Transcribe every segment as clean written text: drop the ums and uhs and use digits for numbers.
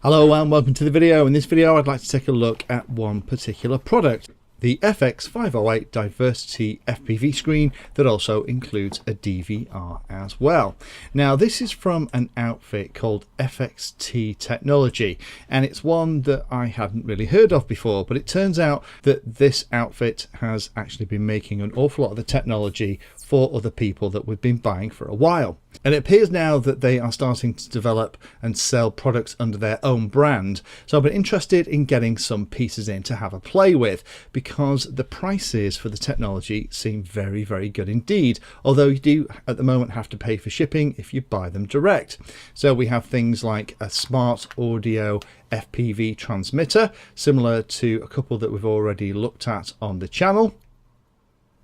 Hello and welcome to the video. In this video I'd like to take a look at one particular product, the FX508 Diversity FPV screen that also includes a DVR as well. Now this is from an outfit called FXT Technology, and it's one that I hadn't really heard of before, but it turns out that this outfit has actually been making an awful lot of the technology for other people that we've been buying for a while. And it appears now that they are starting to develop and sell products under their own brand. So I've been interested in getting some pieces in to have a play with, because the prices for the technology seem very, very good indeed. Although you do at the moment have to pay for shipping if you buy them direct. So we have things like a smart audio FPV transmitter, similar to a couple that we've already looked at on the channel.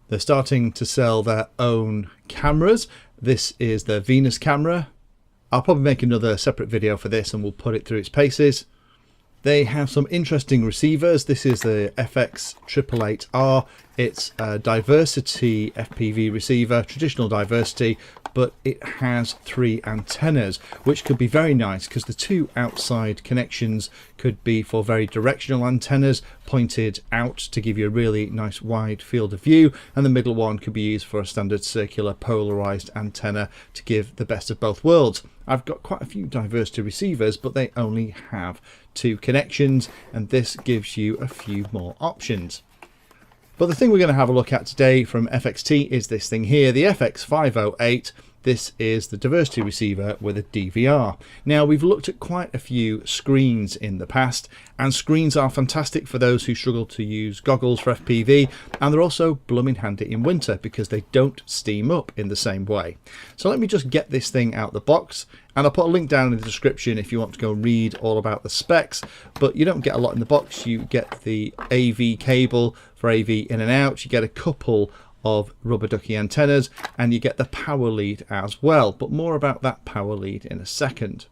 They're starting to sell their own cameras. This is the Venus camera. I'll probably make another separate video for this and we'll put it through its paces. They have some interesting receivers. This is the FX508R. It's a diversity FPV receiver, traditional diversity, but it has 3 antennas, which could be very nice because the 2 outside connections could be for very directional antennas pointed out to give you a really nice wide field of view, and the middle one could be used for a standard circular polarized antenna to give the best of both worlds. I've got quite a few diversity receivers, but they only have 2 connections, and this gives you a few more options. But the thing we're going to have a look at today from FXT is this thing here, the FX508. This is the diversity receiver with a DVR. Now, we've looked at quite a few screens in the past, and screens are fantastic for those who struggle to use goggles for FPV, and they're also blooming handy in winter because they don't steam up in the same way. So let me just get this thing out the box, and I'll put a link down in the description if you want to go read all about the specs. But you don't get a lot in the box. You get the AV cable for AV in and out, you get a couple of rubber ducky antennas, and you get the power lead as well, but more about that power lead in a second.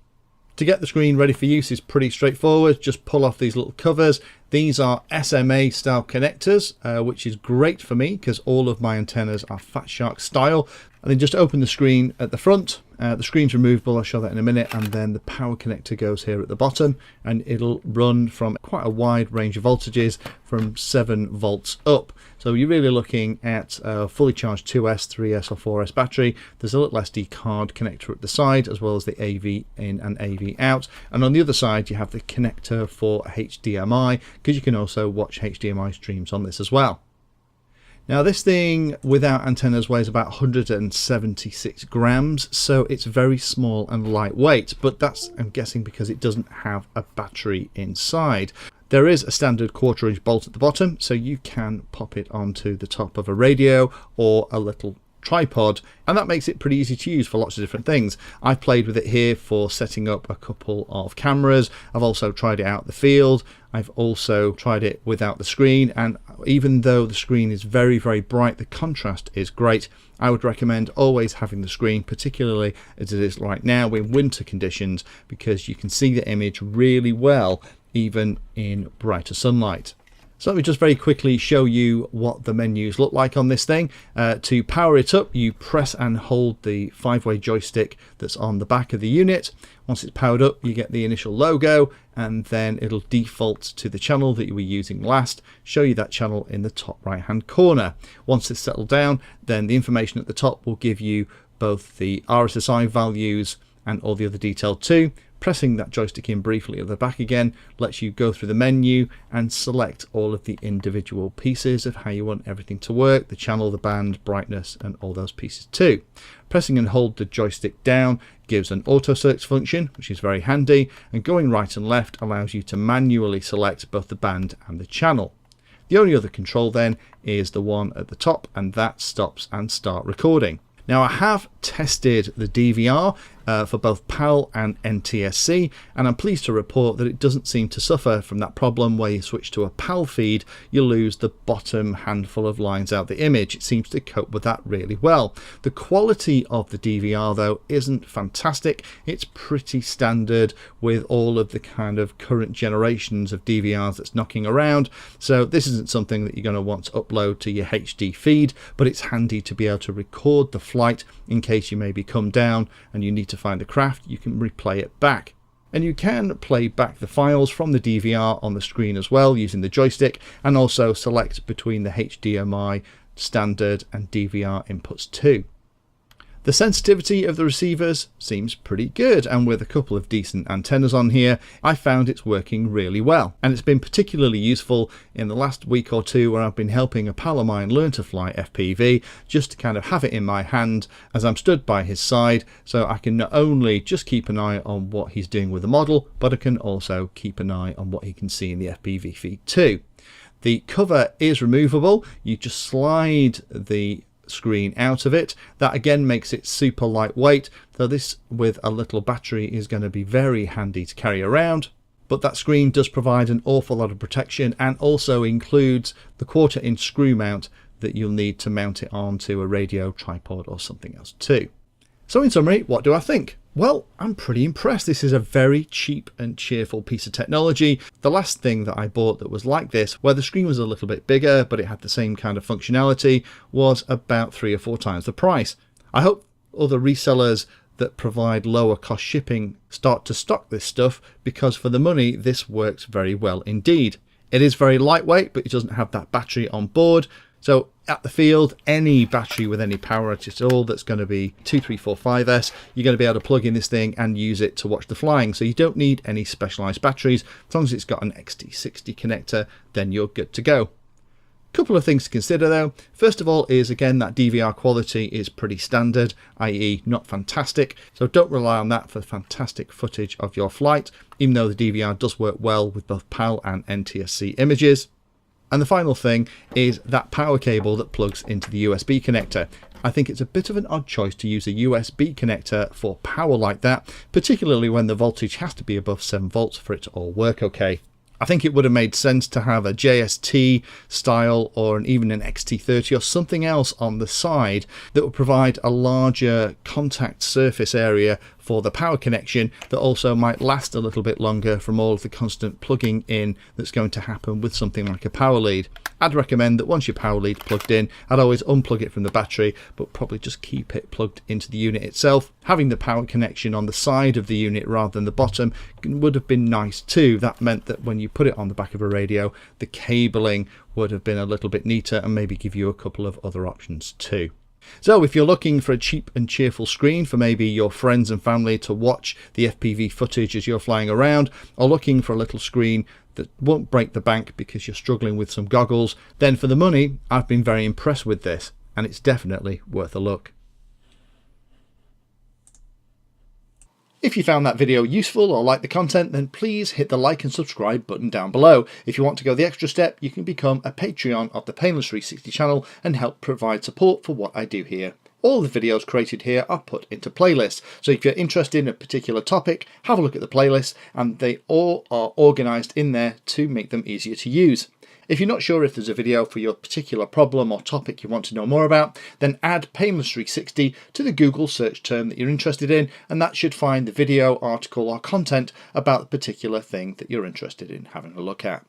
To get the screen ready for use is pretty straightforward. Just pull off these little covers. These are SMA style connectors, which is great for me because all of my antennas are Fat Shark style. And then just open the screen at the front. The screen's removable, I'll show that in a minute, and then the power connector goes here at the bottom, and it'll run from quite a wide range of voltages from 7 volts up. So you're really looking at a fully charged 2S, 3S or 4S battery. There's a little SD card connector at the side, as well as the AV in and AV out. And on the other side you have the connector for HDMI, because you can also watch HDMI streams on this as well. Now this thing without antennas weighs about 176 grams, so it's very small and lightweight, but that's, I'm guessing, because it doesn't have a battery inside. There is a standard 1/4 inch bolt at the bottom, so you can pop it onto the top of a radio or a little tripod, and that makes it pretty easy to use for lots of different things. I've played with it here for setting up a couple of cameras. I've also tried it out in the field. I've also tried it without the screen, and even though the screen is very, very bright, the contrast is great. I would recommend always having the screen, particularly as it is right now in winter conditions, because you can see the image really well even in brighter sunlight. So let me just very quickly show you what the menus look like on this thing. To power it up, you press and hold the 5-way joystick that's on the back of the unit. Once it's powered up, you get the initial logo, and then it'll default to the channel that you were using last, show you that channel in the top right hand corner. Once it's settled down, then the information at the top will give you both the RSSI values and all the other detail too. Pressing that joystick in briefly at the back again lets you go through the menu and select all of the individual pieces of how you want everything to work, the channel, the band, brightness, and all those pieces too. Pressing and hold the joystick down gives an auto search function, which is very handy, and going right and left allows you to manually select both the band and the channel. The only other control then is the one at the top, and that stops and start recording. Now I have tested the DVR for both PAL and NTSC, and I'm pleased to report that it doesn't seem to suffer from that problem where you switch to a PAL feed, you lose the bottom handful of lines out the image. It seems to cope with that really well. The quality of the DVR though isn't fantastic. It's pretty standard with all of the kind of current generations of DVRs that's knocking around, so this isn't something that you're going to want to upload to your HD feed, but it's handy to be able to record the flight in case you maybe come down and you need to find the craft. You can replay it back. And you can play back the files from the DVR on the screen as well using the joystick, and also select between the HDMI, standard and DVR inputs too. The sensitivity of the receivers seems pretty good, and with a couple of decent antennas on here, I found it's working really well. And it's been particularly useful in the last week or two where I've been helping a pal of mine learn to fly FPV, just to kind of have it in my hand as I'm stood by his side, so I can not only just keep an eye on what he's doing with the model, but I can also keep an eye on what he can see in the FPV feed too. The cover is removable. You just slide the screen out of it. That again makes it super lightweight, so this with a little battery is going to be very handy to carry around. But that screen does provide an awful lot of protection, and also includes the 1/4" screw mount that you'll need to mount it onto a radio, tripod or something else too. So in summary, what do I think? Well, I'm pretty impressed. This is a very cheap and cheerful piece of technology. The last thing that I bought that was like this, where the screen was a little bit bigger but it had the same kind of functionality, was about 3 or 4 times the price. I hope other resellers that provide lower cost shipping start to stock this stuff, because for the money this works very well indeed. It is very lightweight, but it doesn't have that battery on board. So at the field, any battery with any power at all that's going to be 2345S, you're going to be able to plug in this thing and use it to watch the flying. So you don't need any specialized batteries. As long as it's got an XT60 connector, then you're good to go. Couple of things to consider though. First of all is, again, that DVR quality is pretty standard, i.e. not fantastic. So don't rely on that for fantastic footage of your flight, even though the DVR does work well with both PAL and NTSC images. And the final thing is that power cable that plugs into the USB connector. I think it's a bit of an odd choice to use a USB connector for power like that, particularly when the voltage has to be above 7 volts for it to all work okay. I think it would have made sense to have a JST style or even an XT30 or something else on the side that would provide a larger contact surface area for the power connection that also might last a little bit longer from all of the constant plugging in that's going to happen with something like a power lead. I'd recommend that once your power lead's plugged in, I'd always unplug it from the battery, but probably just keep it plugged into the unit itself. Having the power connection on the side of the unit rather than the bottom would have been nice too. That meant that when you put it on the back of a radio, the cabling would have been a little bit neater and maybe give you a couple of other options too. So if you're looking for a cheap and cheerful screen for maybe your friends and family to watch the FPV footage as you're flying around, or looking for a little screen that won't break the bank because you're struggling with some goggles, then for the money, I've been very impressed with this, and it's definitely worth a look. If you found that video useful or like the content, then please hit the like and subscribe button down below. If you want to go the extra step, you can become a Patreon of the Painless 360 channel and help provide support for what I do here. All the videos created here are put into playlists, so if you're interested in a particular topic, have a look at the playlist, and they all are organised in there to make them easier to use. If you're not sure if there's a video for your particular problem or topic you want to know more about, then add Painless 360 to the Google search term that you're interested in, and that should find the video, article or content about the particular thing that you're interested in having a look at.